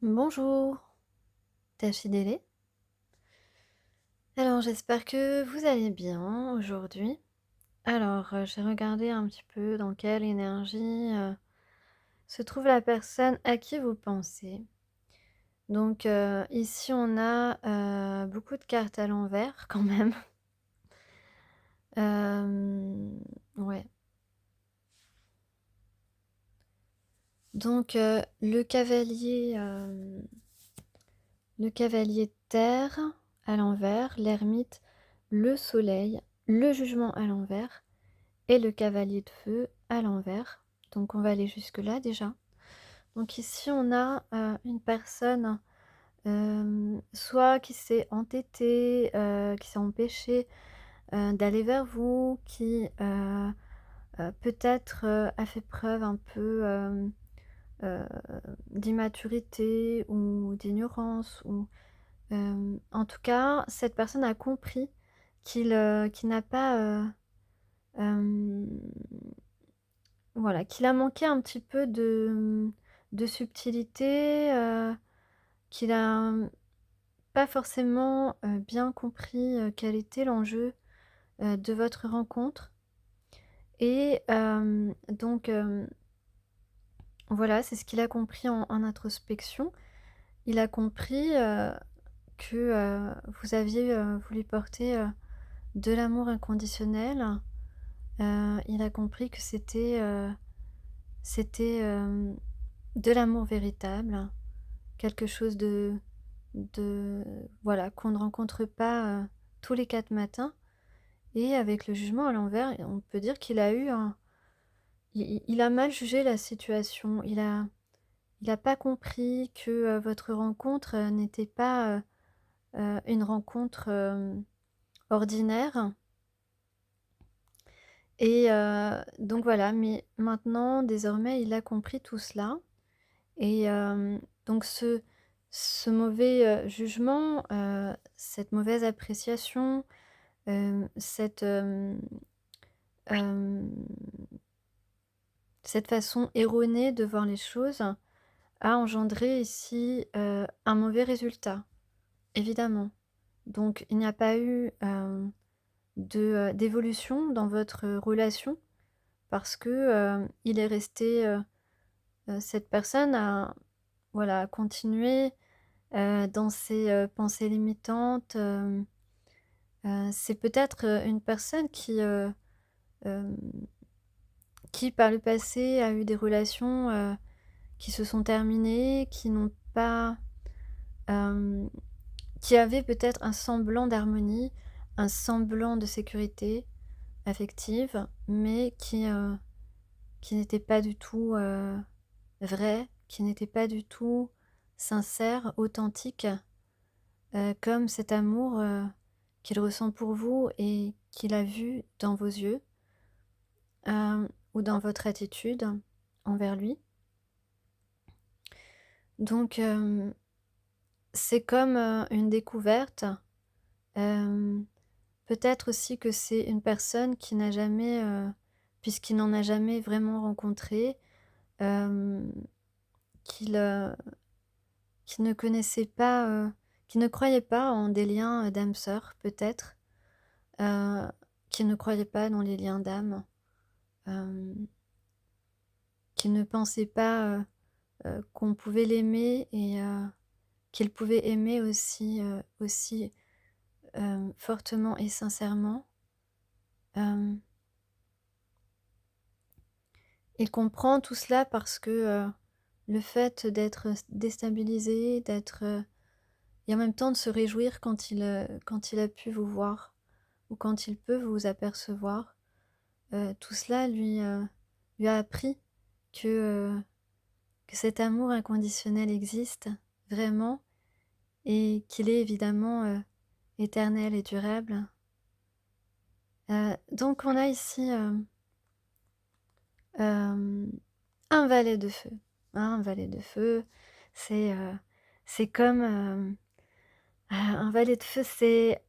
Bonjour, Tachidélé. Alors j'espère que vous allez bien aujourd'hui. Alors, j'ai regardé un petit peu dans quelle énergie, se trouve la personne à qui vous pensez. Donc, ici on a, beaucoup de cartes à l'envers quand même. Ouais. Donc, le cavalier de terre à l'envers, l'ermite, le soleil, le jugement à l'envers et le cavalier de feu à l'envers. Donc on va aller jusque-là déjà. Donc ici on a, une personne, soit qui s'est entêtée, qui s'est empêchée, d'aller vers vous, qui, peut-être, a fait preuve un peu, heu, d'immaturité ou d'ignorance ou, en tout cas cette personne a compris qu'il n'a pas, hem voilà, qu'il a manqué un petit peu de subtilité, qu'il a, pas forcément, bien compris, quel était l'enjeu, de votre rencontre et donc voilà, c'est ce qu'il a compris en introspection. Il a compris, que, vous aviez, voulu porter, de l'amour inconditionnel. Il a compris que c'était, de l'amour véritable. Quelque chose de voilà, qu'on ne rencontre pas, tous les 4 matins et avec le jugement à l'envers, on peut dire qu'il a eu un il a mal jugé la situation. Il a pas compris que, votre rencontre, n'était pas, une rencontre, ordinaire et donc voilà, mais maintenant, désormais, il a compris tout cela et donc ce mauvais, jugement, cette mauvaise appréciation, cette, hem, cette façon erronée de voir les choses a engendré ici, un mauvais résultat, évidemment. Donc il n'y a pas eu, d'évolution dans votre relation parce que, il est resté, cette personne a voilà, a continué, dans ses, pensées limitantes, c'est peut-être, une personne hem, qui par le passé a eu des relations, qui se sont terminées, qui n'ont pas, hem, qui avaient peut-être un semblant d'harmonie, un semblant de sécurité affective, mais qui n'étaient pas du tout, vraies, qui n'étaient pas du tout sincères, authentiques, comme cet amour, qu'il ressent pour vous et qu'il a vu dans vos yeux, ou dans votre attitude envers lui. Donc c'est comme, une découverte. Hem, Peut-être aussi que c'est une personne qui n'a jamais, puisqu'il n'en a jamais vraiment rencontré, hem, qu'il, qu'il ne connaissait pas, qu'il ne croyait pas en des liens, d'âme sœur peut-être, heu, qu'il ne croyait pas dans les liens d'âme, hem, qu'il ne pensait pas, qu'on pouvait l'aimer et qu'il pouvait aimer aussi, fortement et sincèrement. Hem, il comprend tout cela parce que, le fait d'être déstabilisé, d'être, et en même temps de se réjouir quand il a pu vous voir ou quand il peut vous apercevoir, tout cela lui a appris que, que cet amour inconditionnel existe vraiment et qu'il est évidemment, éternel et durable. Donc on a ici, hem, un valet de feu, hein, un valet de feu, c'est, c'est comme, un valet de feu, c'est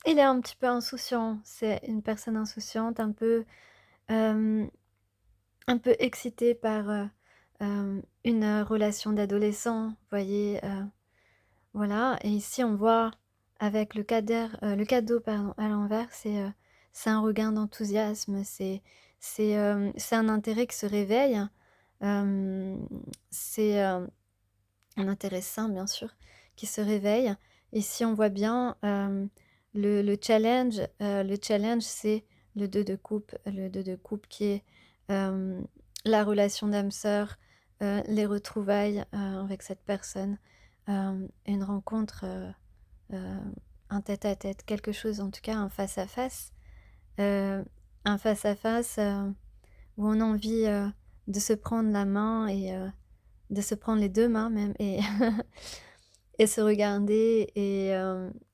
il est un petit peu insouciant, c'est une personne insouciante, hem, un peu excitée par, une relation d'adolescent, vous voyez? Voilà et ici on voit avec le cadeau pardon, à l'envers, c'est un regain d'enthousiasme, c'est un intérêt qui se réveille, hem, c'est, un intérêt sain bien sûr, qui se réveille. Ici on voit bien, le challenge c'est le 2 de coupe qui est, hem, la relation d'âme sœur, les retrouvailles, avec cette personne, une rencontre, heu, un tête-à-tête, quelque chose en tout cas, un face-à-face, heu, un face-à-face, où on a envie, de se prendre la main et de se prendre les 2 mains même et et se regarder et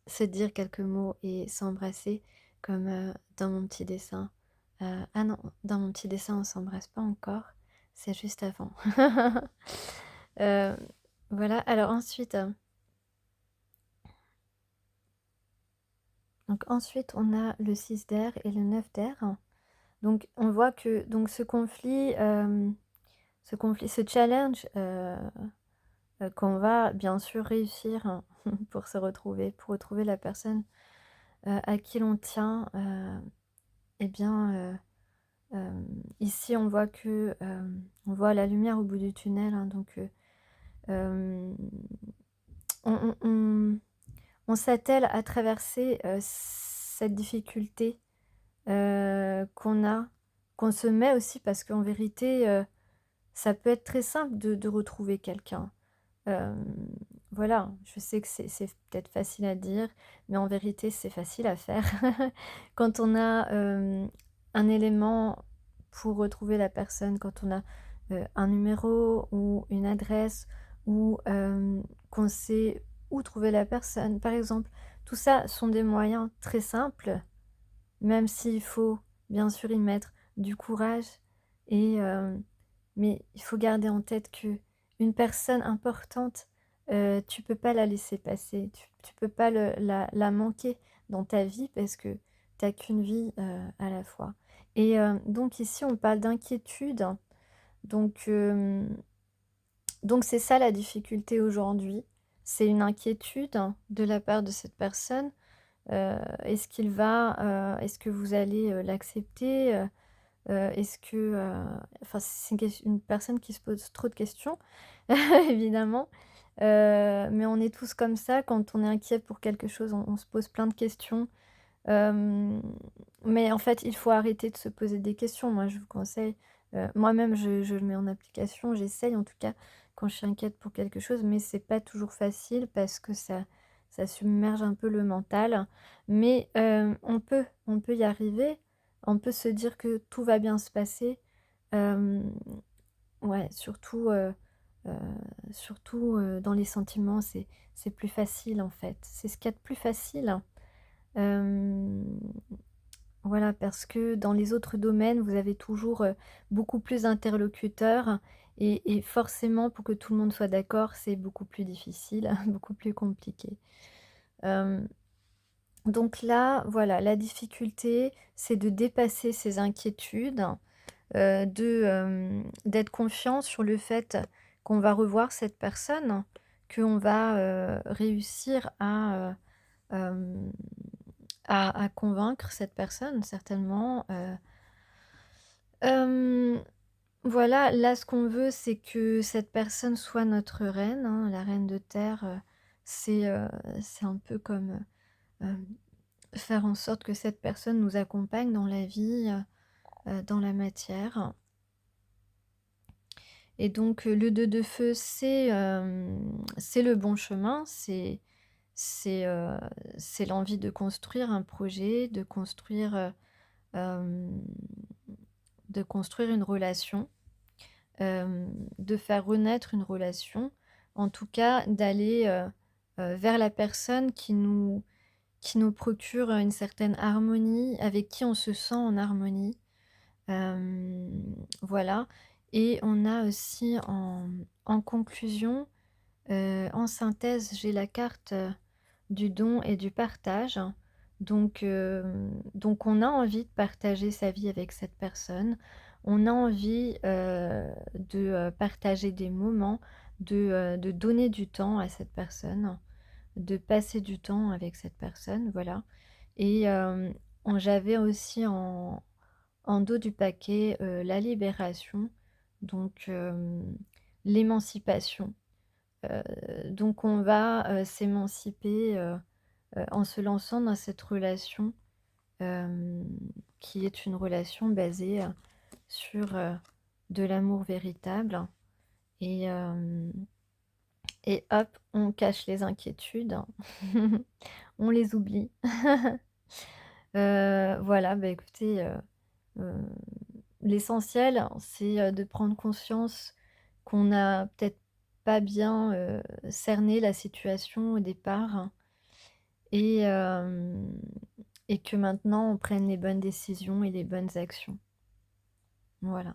se dire quelques mots et s'embrasser comme, dans mon petit dessin. Ah non, dans mon petit dessin, on s'embrasse pas encore, c'est juste avant. Heu, voilà, alors ensuite, donc ensuite on a le 6 d'air et le 9 d'air. Donc on voit que donc ce challenge, qu'on va bien sûr réussir hein, pour se retrouver, pour retrouver la personne, à qui l'on tient, et bien, ici on voit que, on voit la lumière au bout du tunnel, hein, donc hem, on on s'attelle à traverser, cette difficulté, qu'on se met aussi parce qu'en vérité, ça peut être très simple de retrouver quelqu'un. Hem, voilà, je sais que c'est peut-être facile à dire, mais en vérité, c'est facile à faire. Quand on a, un élément pour retrouver la personne, quand on a, un numéro ou une adresse ou, qu'on sait où trouver la personne, par exemple. Tout ça sont des moyens très simples, même s'il faut bien sûr y mettre du courage et mais il faut garder en tête que une personne importante, tu peux pas la laisser passer. Tu peux pas la manquer dans ta vie parce que tu as qu'une vie, à la fois et donc ici on parle d'inquiétude donc donc c'est ça la difficulté aujourd'hui. C'est une inquiétude de la part de cette personne. Est-ce que vous allez, l'accepter? Est-ce que, enfin, c'est une personne qui se pose trop de questions, évidemment, mais on est tous comme ça quand on est inquiet pour quelque chose, on se pose plein de questions, hem, mais en fait, il faut arrêter de se poser des questions. Moi, je vous conseille, moi-même, je le mets en application, j'essaye en tout cas quand je suis inquiète pour quelque chose, mais c'est pas toujours facile parce que ça submerge un peu le mental, mais on peut y arriver, on peut se dire que tout va bien se passer, hem, ouais, heu, dans les sentiments, c'est plus facile, en fait. C'est ce qu'il y a de plus facile. Hem, voilà, parce que dans les autres domaines, vous avez toujours, beaucoup plus d'interlocuteurs et forcément pour que tout le monde soit d'accord, c'est beaucoup plus difficile, beaucoup plus compliqué. Hem, donc là, voilà, la difficulté, c'est de dépasser ces inquiétudes, d'être confiant sur le fait qu'on va revoir cette personne, qu'on va, réussir hem à convaincre cette personne certainement, hem, voilà, là, ce qu'on veut, c'est que cette personne soit notre reine, hein, la reine de terre, c'est, heu, c'est un peu comme, faire en sorte que cette personne nous accompagne dans la vie, dans la matière et donc le 2 de feu, c'est le bon chemin, c'est, heu, c'est l'envie de construire un projet, hem de construire une relation, de faire renaître une relation, en tout cas d'aller, vers la personne qui nous procure une certaine harmonie, avec qui on se sent en harmonie. Voilà et on a aussi en conclusion, en synthèse, j'ai la carte, du don et du partage. Donc on a envie de partager sa vie avec cette personne. on a envie, de, partager des moments, de donner du temps à cette personne, de passer du temps avec cette personne, voilà. Et j'avais aussi en dos du paquet, la libération, donc l'émancipation. Donc on va, s'émanciper, en se lançant dans cette relation, hem, qui est une relation basée, sur, de l'amour véritable et hop, on cache les inquiétudes, on les oublie. Voilà, bah, écoutez, heu, l'essentiel, c'est, de prendre conscience qu'on n'a peut-être pas bien, cerné la situation au départ et que maintenant on prenne les bonnes décisions et les bonnes actions. Voilà.